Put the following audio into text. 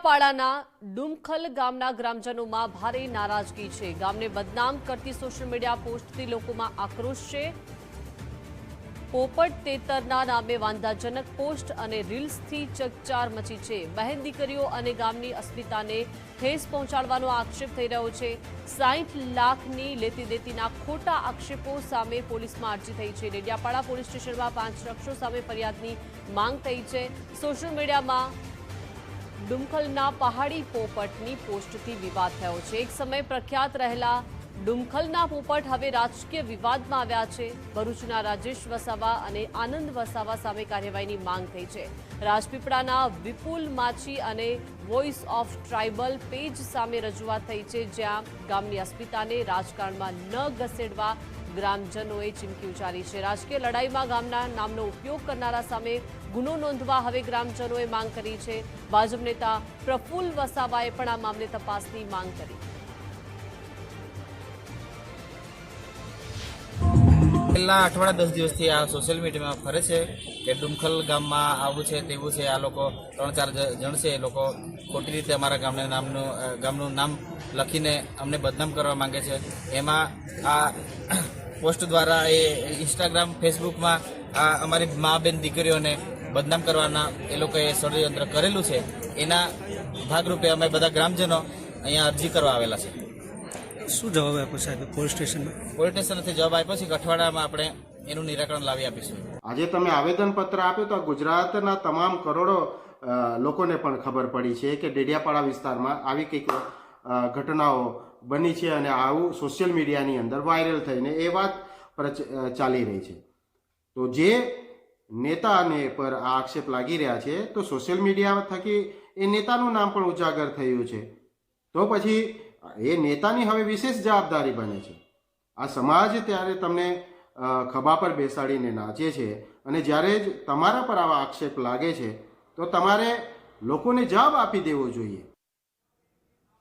ડેડિયાપાડાના ડુમખલ ગામના ગ્રામજનોમાં ભારે નારાજગી છે। ગામને બદનામ કરતી સોશિયલ મીડિયા પોસ્ટથી લોકોમાં આક્રોશ છે। પોપટ તેતરના નામે વાંધાજનક પોસ્ટ અને રીલ્સથી ચકચાર મચી છે। બહેન દીકરીઓ અને ગામની અસ્મિતાને ઠેસ પહોંચાડવાનો આક્ષેપ થઈ રહ્યો છે। 60 લાખની લેતી દેતીના ખોટા આક્ષેપો સામે પોલીસમાં અરજી થઈ છે। ડેડિયાપાડા પોલીસ સ્ટેશનમાં 5 શખ્સો સામે ફરિયાદની માંગ થઈ છે। સોશિયલ મીડિયામાં ડુમખલના પહાડી પોપટની પોસ્ટથી વિવાદ થયો છે। એક સમય પ્રખ્યાત રહેલા ડુમખલના પોપટ હવે રાજકીય વિવાદમાં આવ્યા છે। ભરૂચના રાજેશ વસાવા અને આનંદ વસાવા સામે કાર્યવાહીની માંગ થઈ છે। રાજપીપળાના વિપુલ માછી અને વોઇસ ઓફ ટ્રાઇબલ પેજ સામે રજૂઆત થઈ છે, જ્યાં ગામની અસ્મિતાને રાજકારણમાં ન ઘસેડવા ગ્રામજનોએ ચીમકી ઉચ્ચારી છે। રાજકીય લડાઈમાં ગામના નામનો ઉપયોગ કરનારા સામે ગુનો નોંધવા હવે ગ્રામજનોએ માંગ કરી છે। ભાજપ નેતા પ્રફુલ્લ વસાવાએ પણ આ મામલે તપાસની માંગ કરી। છેલ્લા અઠવાડિયા 10 દિવસથી આ સોશિયલ મીડિયામાં ફરે છે કે ડુમખલ ગામમાં આવું છે તેવું છે। આ લોકો 3-4 જણ છે, એ લોકો ખોટી રીતે અમારા ગામનું નામ લખીને અમને બદનામ કરવા માંગે છે। એમાં આ પોસ્ટ દ્વારા એ ઇન્સ્ટાગ્રામ ફેસબુકમાં આ અમારી મા બેન દીકરીઓને બદનામ કરવાના એ લોકોએ ષડયંત્ર કરેલું છે। એના ભાગરૂપે અમે બધા ગ્રામજનો અહીંયા અરજી કરવા આવેલા છે। શું જવાબ આપ્યો સાહેબ પોલીસ સ્ટેશનથી જવાબ આપ્યો છે કે અઠવાડિયામાં આપણે એનું નિરાકરણ લાવી આપીશું। આજે તમે આવેદનપત્ર આપ્યું તો ગુજરાતના તમામ કરોડો લોકોને પણ ખબર પડી છે કે ડેડિયાપાડા વિસ્તારમાં આવી કંઈક ઘટનાઓ બની છે અને આવું સોશિયલ મીડિયાની અંદર વાયરલ થઈને એ વાત ચાલી રહી છે। તો જે નેતાને પર આ આક્ષેપ લાગી રહ્યા છે તો સોશિયલ મીડિયા થકી એ નેતાનું નામ પણ ઉજાગર થયું છે, તો પછી એ નેતાની હવે વિશેષ જવાબદારી બને છે। આ સમાજ ત્યારે તમને ખભા પર બેસાડીને નાચે છે અને જ્યારે જ તમારા પર આવા આક્ષેપ લાગે છે તો તમારે લોકોને જવાબ આપી દેવો જોઈએ।